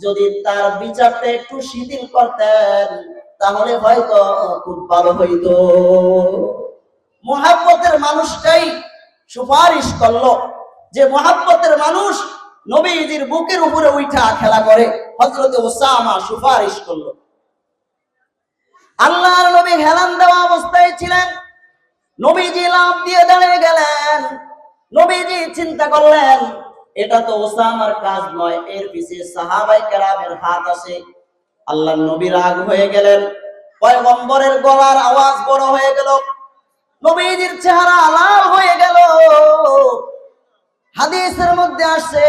যদি তার বিচারটা একটু শিথিল করতেন তাহলে হয়তো খুব ভালো হইতো। মুহাব্বতের মানুষটাই সুপারিশ করলো, যে মুহাব্বতের মানুষ নবীজির বুকের উপরে উঠা খেলা করে, হযরত উসামা সুপারিশ করলো। আল্লাহর নবী হেলান দেওয়া অবস্থায় ছিলেন, নবীজি লাফ দিয়ে দাঁড়িয়ে গেলেন। নবীজি চিন্তা করলেন এটা তো ওসামার কাজ নয়, এর পিছে সাহাবায়ে কেরামের হাত আছে। আল্লাহর নবী রাগ হয়ে গেলেন, পয়গম্বরের গলার আওয়াজ বড় হয়ে গেল, নবীজির চেহারা লাল হয়ে গেল। হাদিসের মধ্যে আসে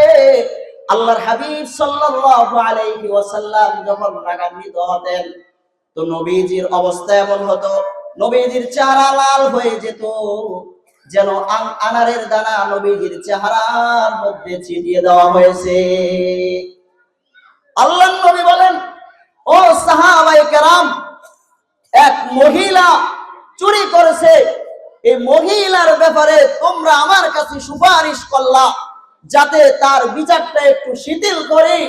আল্লাহর হাবিব সাল্লাল্লাহু আলাইহি ওয়াসাল্লাম যখন রাগান্বিত হতেন তো নবীজির অবস্থা এমন হতো, নবীজির চেহারা লাল হয়ে যেত, যেন আনারের দানা নবীজির চেহারার মধ্যে ছিটিয়ে দেওয়া হয়েছে। আল্লাহর নবী বলেন, ও সাহাবায়ে কেরাম, এক মহিলা চুরি করেছে, এই মহিলার ব্যাপারে তোমরা আমার কাছে সুপারিশ করলা যাতে তার বিচারটা একটু শিথিল করি।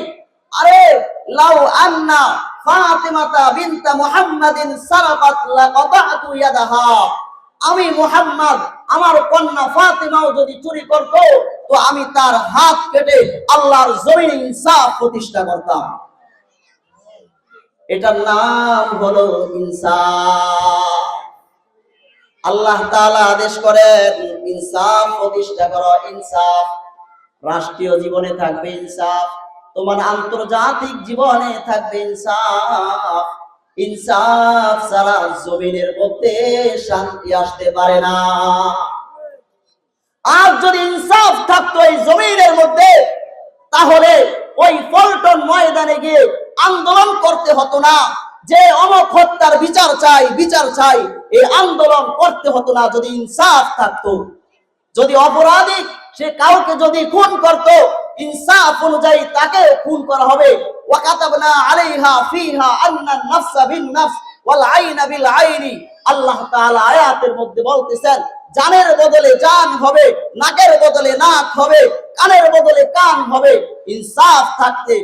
আরে লাউ আন্না ফাতিমাতা বিনতা মুহাম্মাদিন সারাকাত লাকাতাতু ইয়াদাহা, আমি মুহাম্মদ আমার কন্যা ফাতিমাও যদি চুরি করত তো আমি তার হাত কেটে আল্লাহর জমিনে ইনসাফ প্রতিষ্ঠা করতাম। এটার নাম হলো ইনসাফ। আল্লাহ তাআলা আদেশ করেন ইনসাফ প্রতিষ্ঠা করো। ইনসাফ রাষ্ট্রীয় জীবনে থাকবে ইনসাফ, তোমার আন্তর্জাতিক জীবনে থাকবে ইনসাফ। ইনসাফ ছাড়া জমিনের মধ্যে শান্তি আসতে পারে না। আর যদি ইনসাফ থাকতো এই জমিনের মধ্যে তাহলে ওই পল্টন ময়দানে গিয়ে আন্দোলন করতে হতো না যে অমুক হত্যার বিচার চাই, বিচার চাই, এই আন্দোলন করতে হতো না যদি ইনসাফ থাকতো। যদি অপরাধী সে কাউকে যদি খুন করত, ইনসাফ অনুযায়ী তাকে খুন করা হবে। ওয়াকাতাবনা আলাইহা ফিহা আন্নান নাফসা বিন নাফস ওয়াল আইনা বিল আইনি। আল্লাহ তাআলা আয়াতের মধ্যে বলতেছেন জানের বদলে জান হবে, নাকের বদলে নাক হবে, কানের বদলে কান হবে। ইনসাফ থাকতে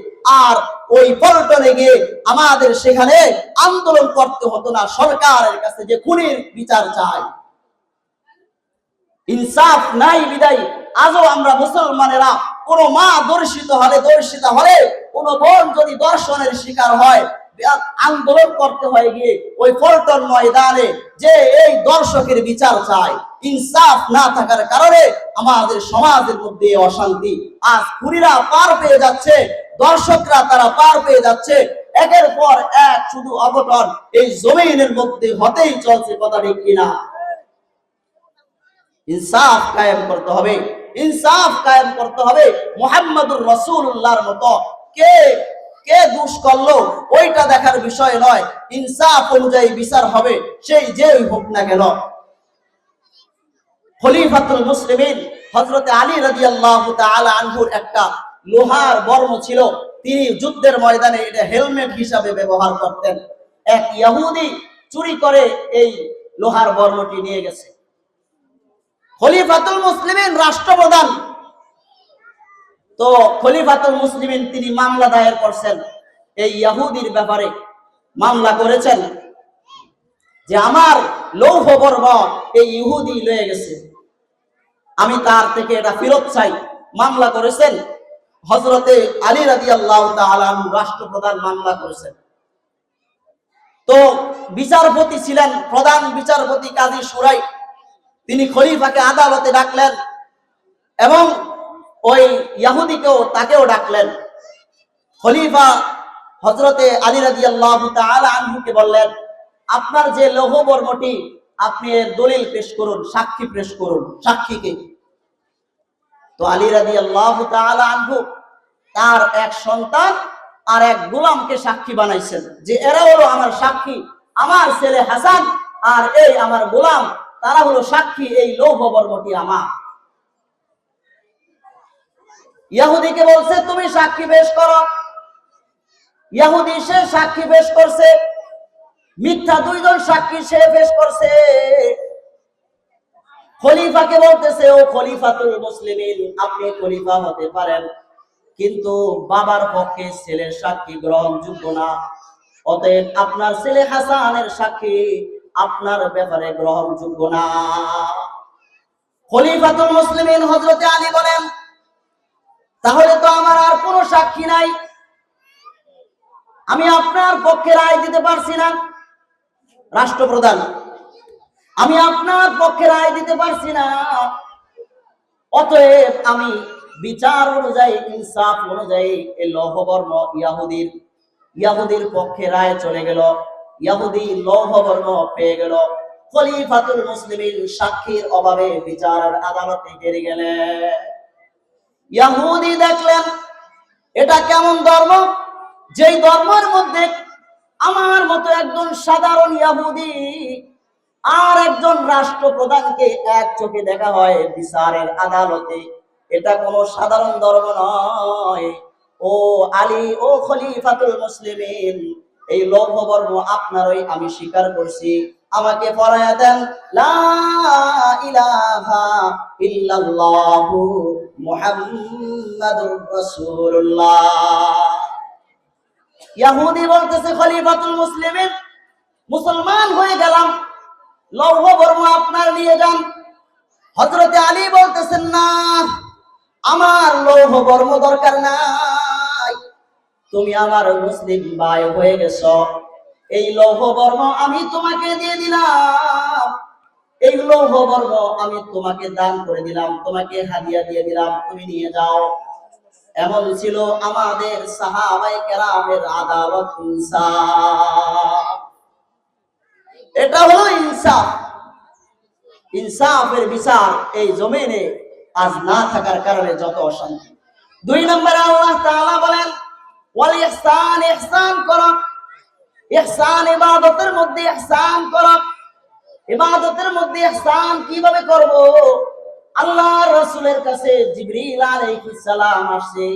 আর ওই পল্টনে গিয়ে আমাদের সেখানে আন্দোলন করতে হতো না সরকারের কাছে যে খুনির বিচার চাই। ইনসাফ নাই বিদায় আজও আমরা মুসলমানেরা কোন মা দর্শিতা হলে কোন বোন যদি দর্শনের শিকার হয় আন্দোলন করতে হয় গিয়ে ওই পল্টন ময়দানে যে এই দর্শকের বিচার চায়। ইনসাফ না থাকার কারণে আমাদের সমাজের মধ্যে অশান্তি। আজ খুনিরা পার পেয়ে যাচ্ছে, দর্শকরা তারা পার পেয়ে যাচ্ছে, একের পর এক শুধু অঘটন এই জমিনের মধ্যে হতেই চলছে। কথা ঠিক কিনা? ইনসাফ কায়েম করতে হবে, ইনসাফ কায়েম করতে হবে। মুহাম্মদুর রাসূলুল্লাহর মতো কে কে দোষ করলো ওইটা দেখার বিষয় নয়, ইনসাফ অনুযায়ী বিচার হবে সেই যেই হোক না কেন। খলিফাতুল মুসলিমিন হযরত আলী রাদিয়াল্লাহু তাআলা আনহুর একটা লোহার বর্ম ছিল, তিনি যুদ্ধের ময়দানে এটা হেলমেট হিসাবে ব্যবহার করতেন। এক ইহুদি চুরি করে এই লোহার বর্মটি নিয়ে গেছে। খলিফাতুল মুসলিমিন রাষ্ট্রপ্রধান, তো খলিফাতুল মুসলিমিন তিনি মামলা দায়ের করছেন এই ইহুদির ব্যাপারে। মামলা করেছেন যে আমার লৌহ বর্ম এই ইহুদি লয়ে গেছে, আমি তার থেকে এটা ফেরত চাই। মামলা করেছেন হযরতে আলী রাদিয়াল্লাহু তাআলা আনহু, রাষ্ট্রপ্রধান মামলা করেছেন। তো বিচারপতি ছিলেন প্রধান বিচারপতি কাজী সুরাই, তিনি খলিফাকে আদালতে ডাকলেন এবং ওই ইহুদিকেও তাকেও ডাকলেন। খলিফা হযরতে আলী রাদিয়াল্লাহু তাআলা আনহুকে বললেন আপনার যে লৌহ বর্মটি আপনি এর দলিল পেশ করুন, সাক্ষী পেশ করুন, সাক্ষীকে। তো আলী রাদিয়াল্লাহু তাআলা আনহু তার এক সন্তান আর এক গোলামকে সাক্ষী বানাইছেন যে এরা হলো আমার সাক্ষী, আমার ছেলে হাসান আর এই আমার গোলাম, তারা হলো সাক্ষী, এই লৌহ বর্মটি আমার। ইহুদিকে বলছে তুমি সাক্ষী পেশ করো। ইহুদি সে সাক্ষী পেশ করছে, মিথ্যা দুইজন সাক্ষী সে পেশ করছে। খলিফাকে বলতেছে ও খলিফাতুল মুসলিমিন, আপনি খলিফা হতে পারেন কিন্তু বাবার পক্ষে ছেলের সাক্ষী গ্রহণযোগ্য না। অতএব আপনার ছেলে হাসানের সাক্ষী আপনার ব্যাপারে গ্রহণযোগ্য না। খলিফাতুল মুসলিমিন হযরতে আলী বলেন, তাহলে তো আমার আর কোনো সাক্ষী নাই, আমি আপনার পক্ষে রায় দিতে পারছি না। রাষ্ট্রপ্রধান, আমি আপনার পক্ষে রায় দিতে পারছি না, অতএব আমি বিচার অনুযায়ী, ইনসাফ অনুযায়ী এই লৌহবর্ণ ইয়াহুদির পক্ষে রায় চলে গেল। ইয়াহুদি লৌহবর্ণ পেয়ে গেল। খলিফাতুল মুসলিমিন সাক্ষীর অভাবে বিচারের আদালতে হেরে গেলেন। ইয়াহুদি দেখলেন এটা কেমন ধর্ম, যেই ধর্মের মধ্যে আমার মতো একজন সাধারণ ইয়াহুদি আর একজন রাষ্ট্রপ্রধানকে এক চোখে দেখা হয় বিচারের আদালতে, এটা কোনো সাধারণ ধর্ম নয়। ও আলী, ও খলিফাতুল মুসলিমিন, এই লৌহবর্ণ আপনারই আমি স্বীকার করছি, আমাকে পড়ায়া দেন লা ইলাহা ইল্লাল্লাহু মুহাম্মাদুর রাসূলুল্লাহ। ইয়াহুদি বলতেছে, খলিফাতুল মুসলিমিন, মুসলমান হয়ে গেলাম, লৌহবর্ণ আপনার নিয়ে যান। হযরতে আলী বলতেছেন, না, আমার লৌহবর্ণ দরকার নাই, তুমি আমার মুসলিম ভাই হয়ে গেছো, এই লৌহবর্ণ আমি তোমাকে দিয়ে দিলাম, এই লৌহবর্ণ আমি তোমাকে দান করে দিলাম, তোমাকে হাদিয়া দিয়ে দিলাম, তুমি নিয়ে যাও। এমন ছিল আমাদের সাহাবায়ে কেরামের আদালত, ইনসাফ। এটা হলো ইনসাফ। ইনসাফের বিচার এই জমিনে আজ না থাকার কারণে যত অশান্তি। 2 নম্বরে আল্লাহ তাআলা বলেন, ওয়াল ইহসান, ইহসান করো। ইহসান ইবাদতের মধ্যে ইহসান করো। ইবাদতের মধ্যে ইহসান কিভাবে করব? আল্লাহর রাসূলের কাছে জিবরিল আলাইহিস সালাম আসে,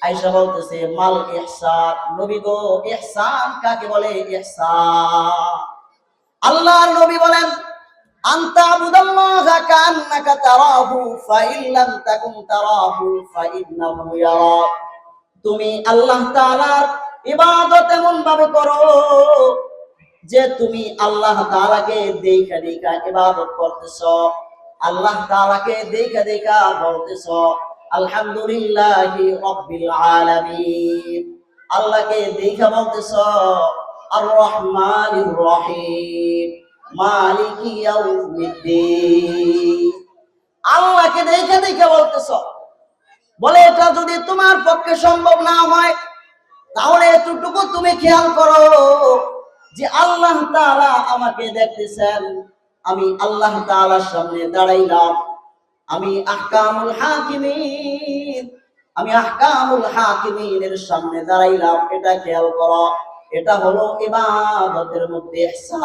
আয়েশা বলতেছে, মাল ইহসান, নবী গো, ইহসান কাকে বলে? ইহসান, আল্লাহর নবী বলেন, আনতা আবুদাল্লাহা কান্নাকা তারাহু ফাইন লাম তাকুন তারাহু ফাইন্নাহু ইয়ারাক। তুমি আল্লাহ তাআলার ইবাদত এমন ভাবে করো যে তুমি আল্লাহ তাআলাকে দেখা দেখা ইবাদত করতেছো, আল্লাহ তাআলাকে দেখা দেখা বলতেছো আলহামদুলিল্লাহি রাব্বিল আলামিন, আল্লাহকে দেখা বলতেছো আর রহমানির রহিম মালিকি ইয়াউমিদ্দিন, আল্লাহকে দেখে দেখে বলতেছো। বলে এটা যদি তোমার পক্ষে সম্ভব না হয় তাহলে এতটুকু তুমি খেয়াল করো যে আল্লাহ তাআলা আমাকে দেখতেছেন, আমি আল্লাহ তাআলার সামনে দাঁড়াইলাম, আমি আহকামুল হাকিমিনের সামনে দাঁড়াইলাম, এটা খেয়াল করো। এটা হলো ইবাদতের মধ্যে ইহসান।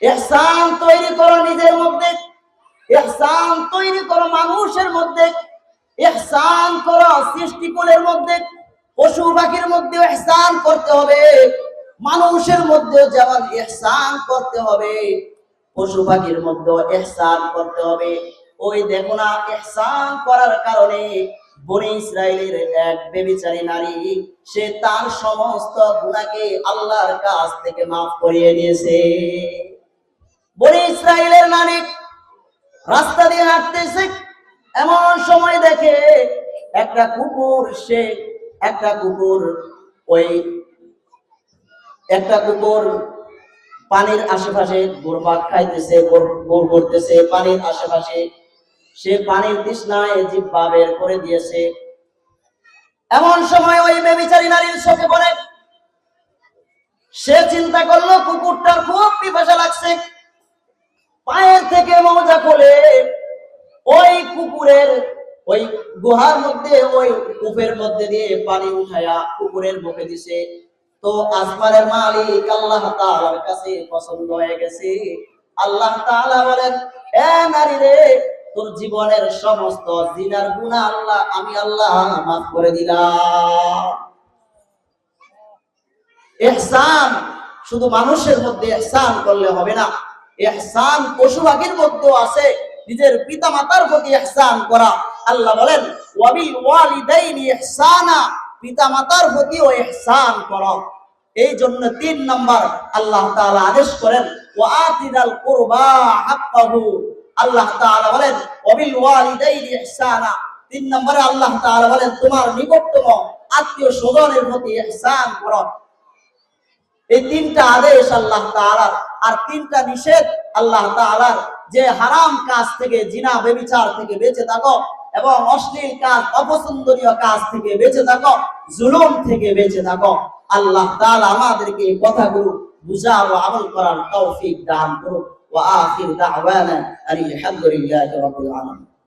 ইহসান তৈরি করো নিজের মধ্যে, ইহসান তৈরি করো মানুষের মধ্যে, ইহসান করো সৃষ্টিকুলের মধ্যে। পশু পাখির মধ্যে ইহসান করতে হবে, মানুষের মধ্যে যেমন ইহসান করতে হবে, পশু পাখির মধ্যে ইহসান করতে হবে। ওই দেখো না, ইহসান করার কারণে বনি ইসরাইলের এক বেবিচারী নারী, সে তার সমস্ত গুনাহকে আল্লাহর কাছ থেকে মাফ করিয়ে দিয়েছে। বনি ইসরাইলের নারী রাস্তা দিয়ে হাঁটতেছে, এমন সময় দেখে একটা কুকুর পানির আশেপাশে ঘুরপাক খাইতেছে, গোল করতেছে পানির আশেপাশে। সে পানির তৃষ্ণায় জিহ্বা বের করে দিয়েছে। এমন সময় ওই বেবিচারী নারীর চোখে পড়ে, সে চিন্তা করলো কুকুরটার খুব পিপাসা লাগছে, পায়ের থেকে মৌজা খুলে ওই কুকুরের ওই গুহার মধ্যে, ওই কূপের মধ্যে দিয়ে পানি উঠায়া কুকুরের মুখে দিছে। তো আসমানের মালিক আল্লাহ তাআলার কাছে পছন্দ হয়ে গেছে। আল্লাহ তাআলা বলেন, এ নারী রে, তোর জীবনের সমস্ত জিনার গুনাহ আমি আল্লাহ মাফ করে দিলাম। ইহসান শুধু মানুষের মধ্যে ইহসান করলে হবে না, ইহসান পশু পাখির মধ্যেও আছে। নিজের পিতা মাতার প্রতি ইহসান করা। আল্লাহ বলেন, ওয়াবিল ওয়ালিদাইনি ইহসানা, পিতামাতার প্রতিও ইহসান করো। এই জন্য 3 নম্বর আল্লাহ তাআলা আদেশ করেন ওয়া আতিদাল কুরবা হাক্কাহু। আল্লাহ তাআলা বলেন ওয়াবিল ওয়ালিদাইনি ইহসানা। 3 নম্বরে আল্লাহ তাআলা বলেন তোমার নিকটতম আত্মীয় স্বজনের প্রতি ইহসান করো। এই 3টা আদেশ আল্লাহ তাআলার, আর 3টা নিষেধ আল্লাহ তাআলার, যে হারাম কাজ থেকে, জিনা ব্যভিচার থেকে বেঁচে থাকো এবং অশ্লীল কাজ, অপছন্দনীয় কাজ থেকে বেঁচে থাকো, জুলুম থেকে বেঁচে থাকো। আল্লাহ তাআলা আমাদেরকে এই কথাগুলো বুঝার ও আমল করার তৌফিক দান করুন। ওয়া আখির দাওয়ানা আলহামদুলিল্লাহি রাব্বিল আলামিন।